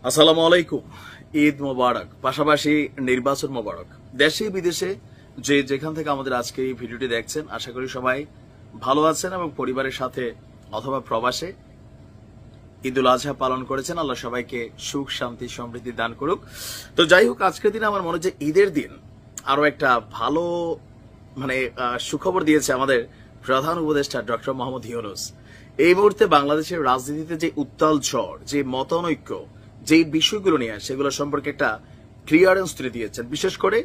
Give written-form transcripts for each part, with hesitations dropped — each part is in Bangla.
আসসালামু আলাইকুম। ঈদ মোবারক, পাশাপাশি নির্বাচন মোবারক। দেশে বিদেশে যে যেখান থেকে আমাদের আজকে এই ভিডিওটি দেখছেন, আশা করি সবাই ভালো আছেন এবং পরিবারের সাথে অথবা প্রবাসে ঈদুল আজহা পালন করেছেন। আল্লাহ সবাইকে সুখ, শান্তি, সমৃদ্ধি দান করুক। তো যাই হোক, আজকের দিনে আমার মনে হয় ঈদের দিন আরো একটা ভালো সুখবর দিয়েছে আমাদের প্রধান উপদেষ্টা ডক্টর মোহাম্মদ ইউনূস। এই মুহূর্তে বাংলাদেশের রাজনীতিতে যে উত্তাল ঝড়, যে মতানৈক্য, যে বিষয়গুলো নিয়ে সেগুলো সম্পর্কে একটা ক্লিয়ারেন্স তুলে দিয়েছেন। বিশেষ করে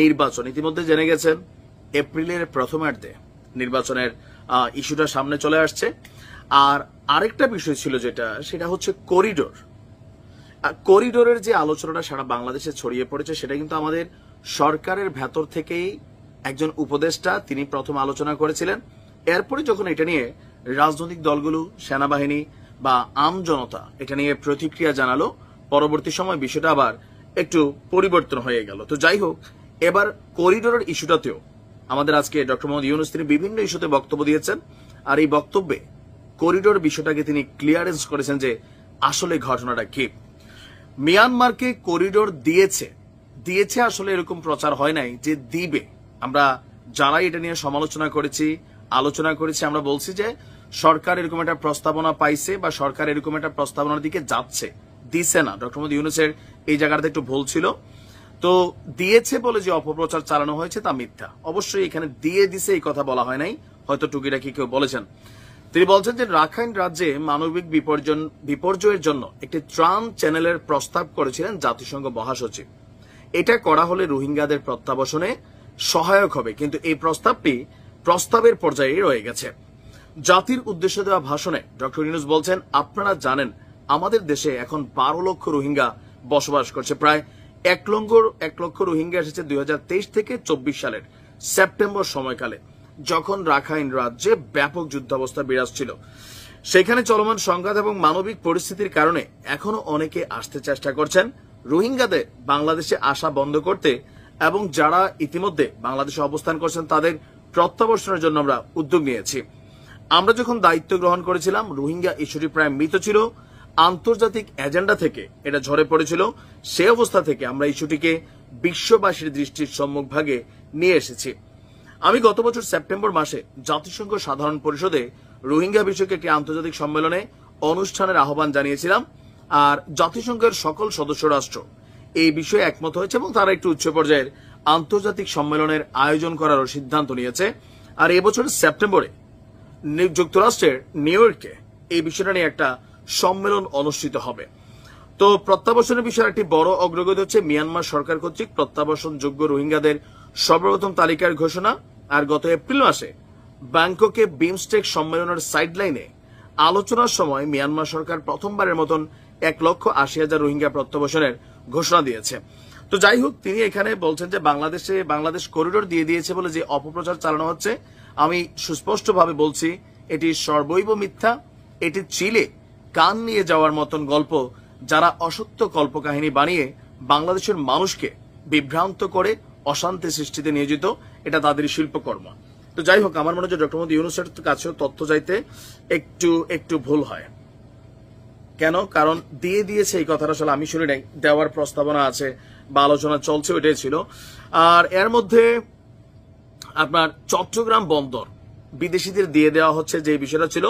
নির্বাচন, ইতিমধ্যে জেনে গেছেন এপ্রিলের প্রথমার্ধে নির্বাচনের ইস্যুটা সামনে চলে আসছে। আর আরেকটা বিষয় ছিল সেটা হচ্ছে করিডোর। করিডোরের যে আলোচনাটা সারা বাংলাদেশে ছড়িয়ে পড়েছে, সেটা কিন্তু আমাদের সরকারের ভেতর থেকেই একজন উপদেষ্টা তিনি প্রথম আলোচনা করেছিলেন। এরপরে যখন এটা নিয়ে রাজনৈতিক দলগুলো, সেনাবাহিনী বা আম জনতা এটা নিয়ে প্রতিক্রিয়া জানালো, পরবর্তী সময় বিষয়টা আবার একটু পরিবর্তন হয়ে গেল। তো যাই হোক, এবার করিডোরের ইস্যুটাতেও আমাদের আজকে ডক্টর মোহাম্মদ ইউনূস তিনি বিভিন্ন ইস্যুতে বক্তব্য দিয়েছেন। আর এই বক্তব্যে করিডোর বিষয়টাকে তিনি ক্লিয়ারেন্স করেছেন যে আসলে ঘটনাটা কি। মিয়ানমারকে করিডোর দিয়েছে আসলে এরকম প্রচার হয় নাই যে দিবে। আমরা যারা এটা নিয়ে আলোচনা করেছি আমরা বলছি যে সরকার এরকম একটা প্রস্তাবনা পাইছে বা সরকার এরকম একটা প্রস্তাবনার দিকে যাচ্ছে, দিছে না। ডক্টর মোহাম্মদ ইউনূসের এই জায়গাটাতে একটু ভুল ছিল। তো দিয়েছে বলে যে অপপ্রচার চালানো হয়েছে তা মিথ্যা। অবশ্যই এখানে দিয়ে দিছে এই কথা বলা হয় নাই, হয়তো টুকিটাকি কেউ বলেছেন। তিনি বলছেন যে রাখাইন রাজ্যে মানবিক বিপর্যয়ের জন্য একটি ত্রাণ চ্যানেলের প্রস্তাব করেছিলেন জাতিসংঘ মহাসচিব। এটা করা হলে রোহিঙ্গাদের প্রত্যাবাসনে সহায়ক হবে, কিন্তু এই প্রস্তাবের পর্যায়ে রয়ে গেছে। জাতির উদ্দেশ্যে দেওয়া ভাষণে ডক্টর ইউনূস বলছেন, আপনারা জানেন আমাদের দেশে এখন 12 লক্ষ রোহিঙ্গা বসবাস করছে। প্রায় 1 লক্ষ রোহিঙ্গা এসেছে 2023 থেকে 24 সালের সেপ্টেম্বর সময়কালে, যখন রাখাইন রাজ্যে ব্যাপক যুদ্ধাবস্থা বিরাজ ছিল। সেখানে চলমান সংঘাত এবং মানবিক পরিস্থিতির কারণে এখনো অনেকে আসতে চেষ্টা করছেন। রোহিঙ্গাদের বাংলাদেশে আসা বন্ধ করতে এবং যারা ইতিমধ্যে বাংলাদেশে অবস্থান করছেন তাদের প্রত্যাবর্তনের জন্য আমরা উদ্যোগ নিয়েছি। আমরা যখন দায়িত্ব গ্রহণ করেছিলাম, রোহিঙ্গা ইস্যুটি প্রায় মৃত ছিল, আন্তর্জাতিক এজেন্ডা থেকে এটা ঝরে পড়েছিল। সে অবস্থা থেকে আমরা ইস্যুটিকে বিশ্ববাসীর দৃষ্টির সম্মুখভাগে নিয়ে এসেছি। আমি গত বছর সেপ্টেম্বর মাসে জাতিসংঘ সাধারণ পরিষদে রোহিঙ্গা বিষয়কে একটি আন্তর্জাতিক সম্মেলনে অনুষ্ঠানের আহ্বান জানিয়েছিলাম। আর জাতিসংঘের সকল সদস্য রাষ্ট্র এই বিষয়ে একমত হয়েছে এবং তারা একটু উচ্চ পর্যায়ের আন্তর্জাতিক সম্মেলনের আয়োজন করারও সিদ্ধান্ত নিয়েছে। আর এবছর সেপ্টেম্বরে যুক্তরাষ্ট্রের নিউ ইয়র্কে এই বিষয়টা নিয়ে একটা সম্মেলন অনুষ্ঠিত হবে। তো প্রত্যাবাসনের বিষয়ে একটি বড় অগ্রগতি হচ্ছে মিয়ানমার সরকার কর্তৃক প্রত্যাবাসনযোগ্য রোহিঙ্গাদের সর্বপ্রথম তালিকার ঘোষণা। আর গত এপ্রিল মাসে ব্যাংককে বিমস্টেক সম্মেলনের সাইডলাইনে আলোচনার সময় মিয়ানমার সরকার প্রথমবারের মতন 1,80,000 রোহিঙ্গা প্রত্যাবাসনের ঘোষণা দিয়েছে। তো যাই হোক, তিনি এখানে বলছেন যে বাংলাদেশ করিডোর দিয়ে দিয়েছে বলে যে অপপ্রচার চালানো হচ্ছে, আমি সুস্পষ্টভাবে বলছি এটি সর্বৈব মিথ্যা। এটি চিলে কান নিয়ে যাওয়ার মতন গল্প। যারা অসত্য কল্পকাহিনী বানিয়ে বাংলাদেশের মানুষকে বিভ্রান্ত করে অশান্তি সৃষ্টিতে নিয়োজিত, এটা তাদের শিল্পকর্ম। তো যাই হোক, আমার মনে হয় ডক্টর মোহাম্মদ ইউনূসের কাছেও তথ্য চাইতে একটু ভুল হয়। কেন? কারণ দিয়ে দিয়েছে এই কথাটা আসলে আমি শুনি নাই, দেওয়ার প্রস্তাবনা আছে বা আলোচনা চলছে, ওইটাই ছিল। আর এর মধ্যে আপনার চট্টগ্রাম বন্দর বিদেশিদের দিয়ে দেওয়া হচ্ছে যে বিষয়টা ছিল,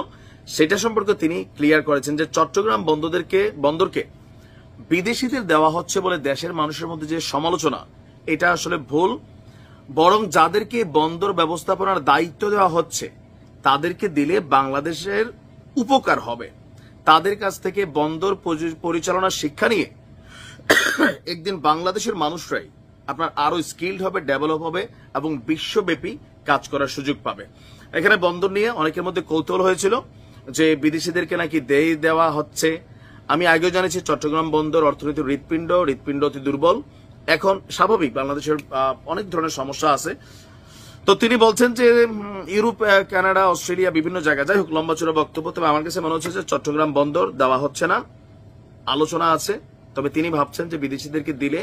সেটা সম্পর্কে তিনি ক্লিয়ার করেছেন যে চট্টগ্রাম বন্দরকে বিদেশিদের দেওয়া হচ্ছে বলে দেশের মানুষের মধ্যে যে সমালোচনা, এটা আসলে ভুল। বরং যাদেরকে বন্দর ব্যবস্থাপনার দায়িত্ব দেওয়া হচ্ছে তাদেরকে দিলে বাংলাদেশের উপকার হবে। তাদের কাছ থেকে বন্দর পরিচালনার শিক্ষা নিয়ে একদিন বাংলাদেশের মানুষরাই আপনার আরো স্কিলড হবে, ডেভেলপ হবে এবং বিশ্বব্যাপী কাজ করার সুযোগ পাবে। এখানে বন্দর নিয়ে অনেকের মধ্যে কৌতূহল হয়েছিল যে বিদেশিদেরকে নাকি দেওয়া হচ্ছে। আমি আগেও জানিয়েছি চট্টগ্রাম বন্দর অর্থনীতির হৃৎপিণ্ড অতি দুর্বল। এখন স্বাভাবিক, বাংলাদেশের অনেক ধরনের সমস্যা আছে। তো তিনি বলছেন যে ইউরোপ, কানাডা, অস্ট্রেলিয়া, বিভিন্ন জায়গায়, যাই হোক লম্বা চূড়া বক্তব্য। তবে আমার কাছে মনে হচ্ছে যে চট্টগ্রাম বন্দর দেওয়া হচ্ছে না, আলোচনা আছে। তবে তিনি ভাবছেন যে বিদেশিদেরকে দিলে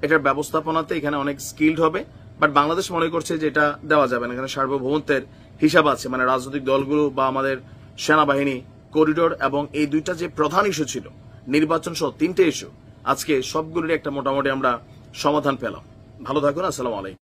এটার ব্যবস্থাপনাতে এখানে অনেক স্কিলড হবে। বাট বাংলাদেশ মনে করছে যে এটা দেওয়া যাবে না, এখানে সার্বভৌমত্বের হিসাব আছে। রাজনৈতিক দলগুলো বা আমাদের সেনাবাহিনী, করিডোর এবং এই দুইটা যে প্রধান ইস্যু ছিল নির্বাচন সহ 3টে ইস্যু, আজকে সবগুলোর একটা মোটামুটি আমরা সমাধান পেলাম। ভালো থাকুন, আসসালামু আলাইকুম।